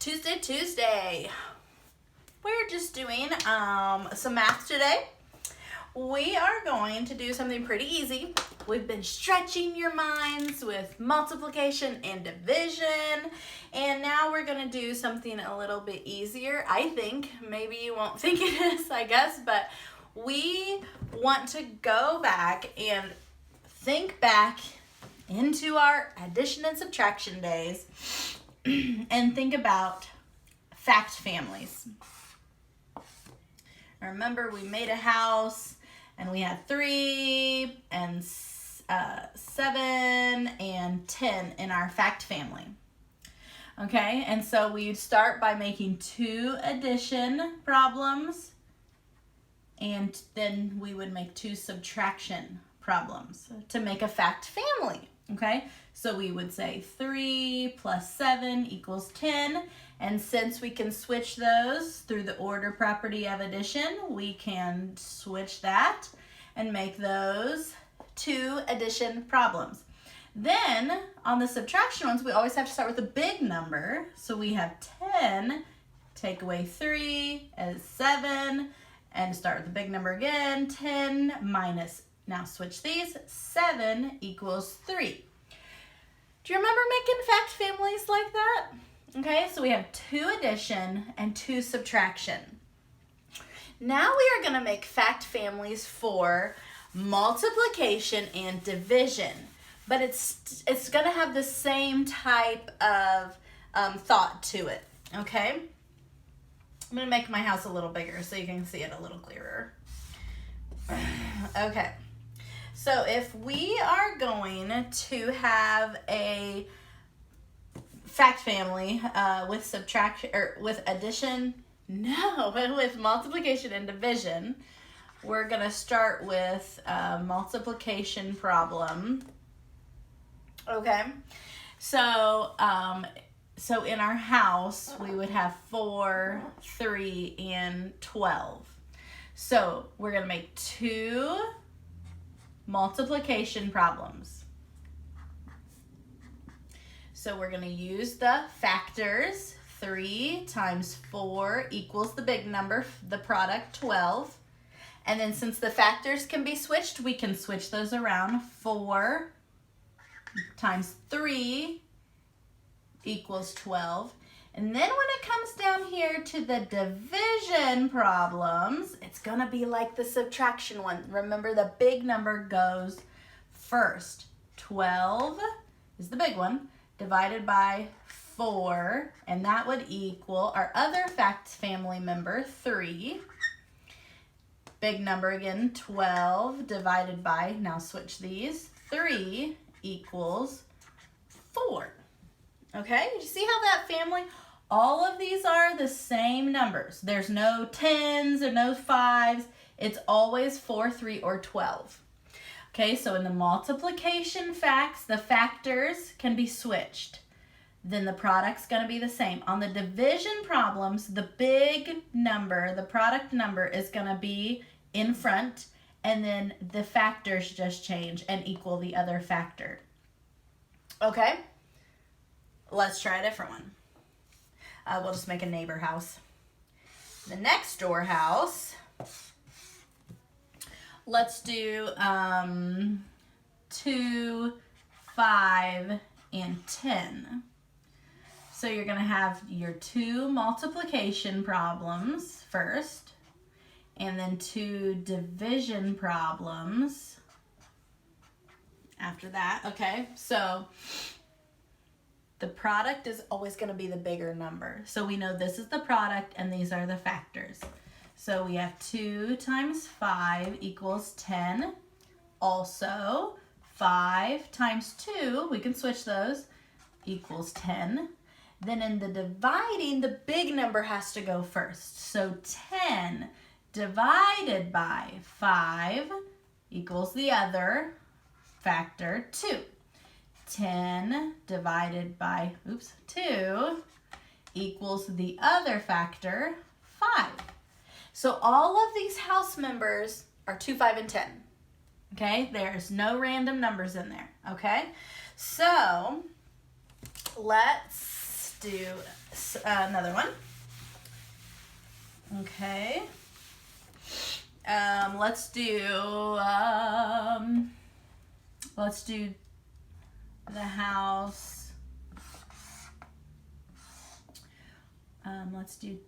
Tuesday. We're just doing some math today. We are going to do something pretty easy. We've been stretching your minds with multiplication and division, and now we're going to do something a little bit easier. I think, maybe you won't think it is, I guess, but we want to go back and think back into our addition and subtraction days and think about fact families. Remember, we made a house and we had 3 and 7 and 10 in our fact family. Okay, and so we'd start by making 2 addition problems, and then we would make 2 subtraction problems to make a fact family. Okay, so we would say 3 plus 7 equals 10, and since we can switch those through the order property of addition, we can switch that and make those 2 addition problems. Then on the subtraction ones, we always have to start with a big number. So we have 10, take away 3 as 7, and start with the big number again. 10 minus, now switch these, 7 equals 3. Do you remember making fact families like that? Okay, so we have 2 addition and 2 subtraction. Now we are going to make fact families for multiplication and division, but it's going to have the same type of thought to it, okay? I'm going to make my house a little bigger so you can see it a little clearer. Okay, so if we are going to have a fact family with subtraction or with addition, with multiplication and division, we're gonna start with a multiplication problem. Okay, so in our house we would have 4, 3, and 12. So we're gonna make 2 multiplication problems. So we're going to use the factors. 3 times 4 equals the big number, the product 12. And then since the factors can be switched, we can switch those around. 4 times 3 equals 12. And then when it comes down here to the division problems, it's going to be like the subtraction one. Remember, the big number goes first. 12 is the big one, divided by 4, and that would equal our other fact family member, 3. Big number again, 12, divided by, now switch these, 3 equals 4. Okay, you see how that family, all of these are the same numbers. There's no 10s or no 5s. It's always 4, 3, or 12. Okay, so in the multiplication facts, the factors can be switched. Then the product's going to be the same. On the division problems, the big number, the product number, is going to be in front, and then the factors just change and equal the other factor. Okay, let's try a different one. We'll just make a neighbor house. The next door house, let's do 2, 5, and 10. So you're going to have your 2 multiplication problems first, and then 2 division problems after that. Okay, so the product is always going to be the bigger number. So we know this is the product and these are the factors. So we have 2 times 5 equals 10. Also, 5 times 2, we can switch those, equals 10. Then in the dividing, the big number has to go first. So 10 divided by 5 equals the other factor, 2. 10 divided by 2 equals the other factor, 5. So all of these house members are 2, 5, and 10. Okay, there's no random numbers in there. Okay, so let's let's do another one. Okay. Let's do the house. Let's do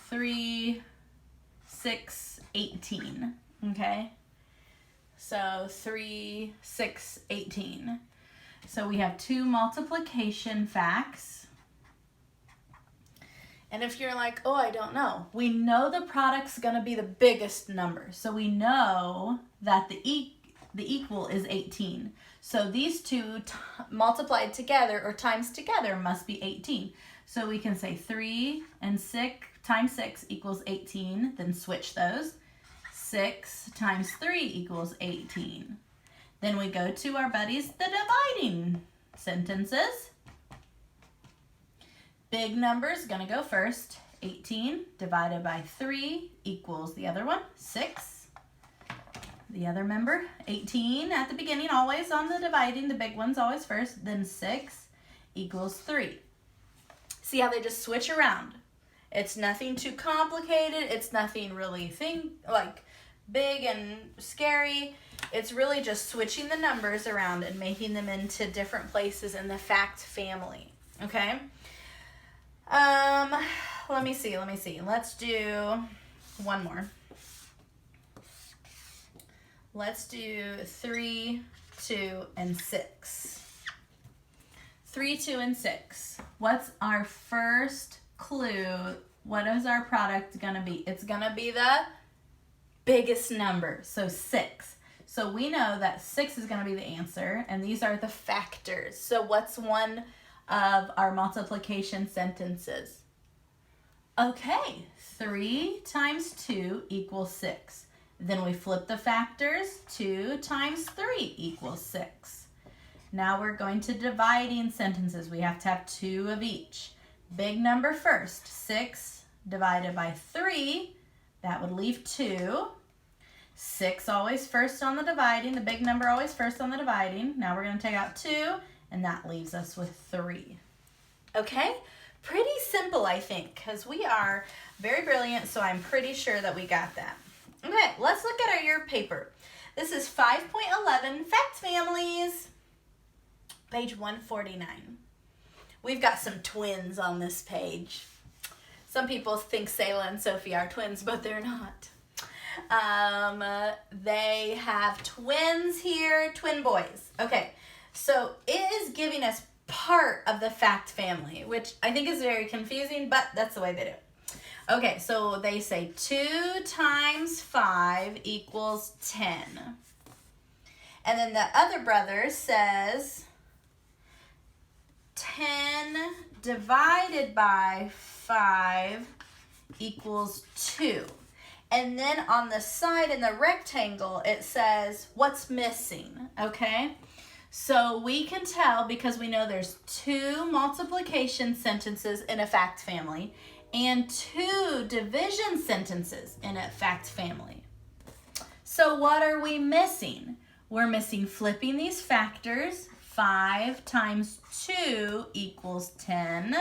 3, 6, 18. Okay. So 3, 6, 18. So we have 2 multiplication facts. And if you're like, oh, I don't know, we know the product's going to be the biggest number. So we know that the equal is 18. So these two multiplied together or times together must be 18. So we can say 3 and 6 times 6 equals 18. Then switch those. 6 times 3 equals 18. Then we go to our buddies, the dividing sentences. Big number is going to go first. 18 divided by 3 equals the other one, 6. The other member, 18 at the beginning, always on the dividing. The big one's always first. Then 6 equals 3. See how they just switch around? It's nothing too complicated. It's nothing really big and scary. It's really just switching the numbers around and making them into different places in the fact family. Okay? Let me see. Let's do one more. Let's do 3, 2, and 6. 3, 2, and 6. What's our first clue? What is our product going to be? It's going to be the biggest number, so 6. So we know that 6 is going to be the answer, and these are the factors. So what's one of our multiplication sentences? Okay, 3 times 2 equals 6. Then we flip the factors. 2 times 3 equals 6. Now we're going to dividing sentences. We have to have 2 of each. Big number first. 6 divided by 3, that would leave 2. 6 always first on the dividing. The big number always first on the dividing. Now we're going to take out 2. And that leaves us with 3. Okay? Pretty simple, I think, because we are very brilliant, so I'm pretty sure that we got that. Okay, let's look at our year paper. This is 5.11 Fact Families, page 149. We've got some twins on this page. Some people think Selah and Sophie are twins, but they're not. They have twins here, twin boys. Okay. So it is giving us part of the fact family, which I think is very confusing, but that's the way they do it. Okay, so they say 2 times 5 equals 10. And then the other brother says 10 divided by 5 equals 2. And then on the side in the rectangle, it says what's missing, okay? So we can tell because we know there's 2 multiplication sentences in a fact family and 2 division sentences in a fact family. So what are we missing? We're missing flipping these factors. 5 times 2 equals 10.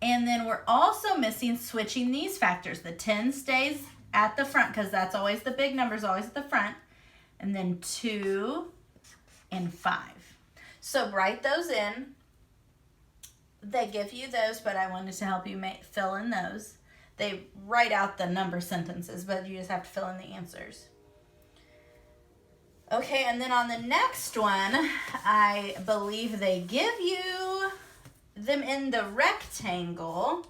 And then we're also missing switching these factors. The 10 stays at the front because that's always the big number is always at the front. And then 2 and 5. So write those in. They give you those, but I wanted to help you fill in those. They write out the number sentences, but you just have to fill in the answers. Okay, and then on the next one, I believe they give you them in the rectangle.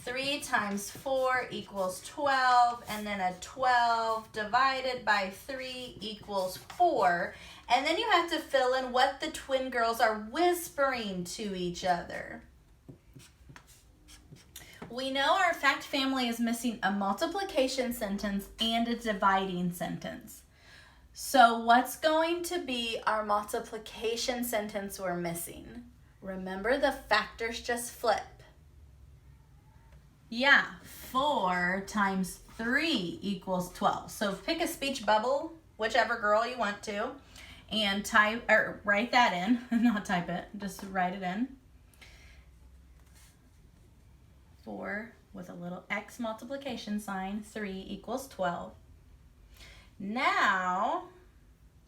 3 times 4 equals 12, and then a 12 divided by 3 equals 4. And then you have to fill in what the twin girls are whispering to each other. We know our fact family is missing a multiplication sentence and a dividing sentence. So what's going to be our multiplication sentence we're missing? Remember, the factors just flip. Yeah, 4 times 3 equals 12. So pick a speech bubble, whichever girl you want to, and write that in. Not type it, just write it in. 4 with a little X multiplication sign, 3 equals 12. Now,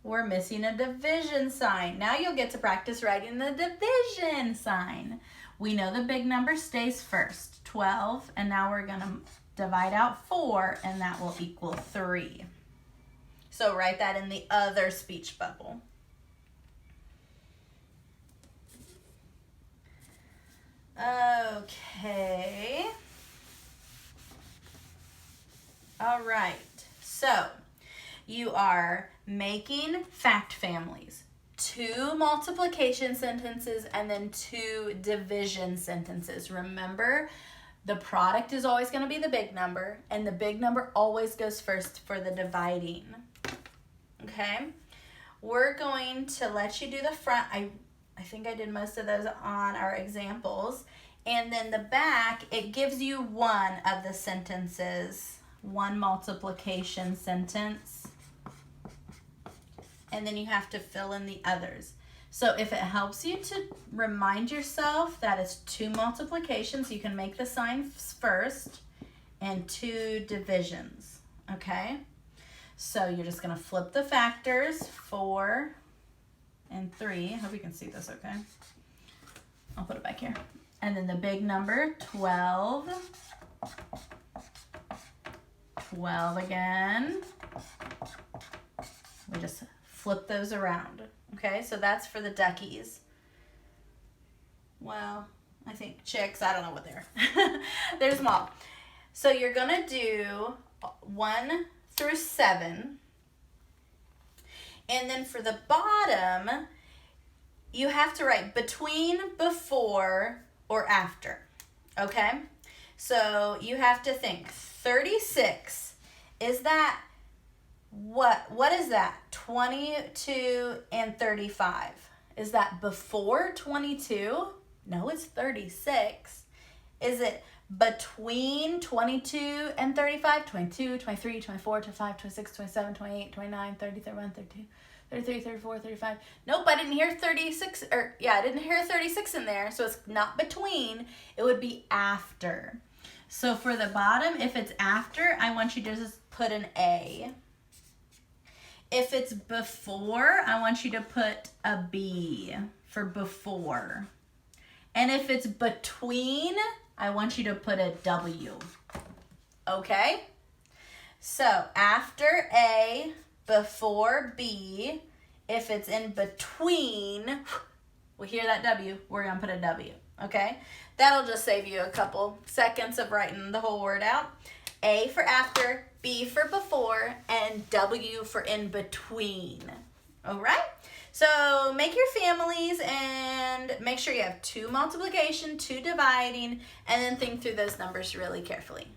we're missing a division sign. Now you'll get to practice writing the division sign. We know the big number stays first, 12, and now we're going to divide out 4, and that will equal 3. So write that in the other speech bubble. Okay. All right. So you are making fact families, 2 multiplication sentences and then 2 division sentences. Remember, the product is always going to be the big number, and the big number always goes first for the dividing. Okay? We're going to let you do the front. I think I did most of those on our examples. And then the back, it gives you one of the sentences, one multiplication sentence. And then you have to fill in the others. So if it helps you to remind yourself that it's 2 multiplications, you can make the signs first, and 2 divisions, okay? So you're just gonna flip the factors, 4 and 3. I hope you can see this okay. I'll put it back here. And then the big number, 12. 12 again. We just flip those around. Okay, so that's for the duckies. Well, I think chicks, I don't know what they are. They're small. So you're gonna do 1 through 7. And then for the bottom, you have to write between, before, or after. Okay? So you have to think 36. Is that what is that? 22 and 35. Is that before 22? No, it's 36. Is it between 22 and 35? 22, 23, 24, 25, 26, 27, 28, 29, 30, 31, 32, 33, 34, 35. Nope, I didn't hear 36, I didn't hear 36 in there, so it's not between. It would be after. So for the bottom, if it's after, I want you to just put an A. If it's before, I want you to put a B for before. And if it's between, I want you to put a W. Okay? So after A, before B, if it's in between, we hear that W, we're going to put a W. Okay? That'll just save you a couple seconds of writing the whole word out. A for after, B for before, and W for in between. All right? So make your families and make sure you have 2 multiplication, 2 dividing, and then think through those numbers really carefully.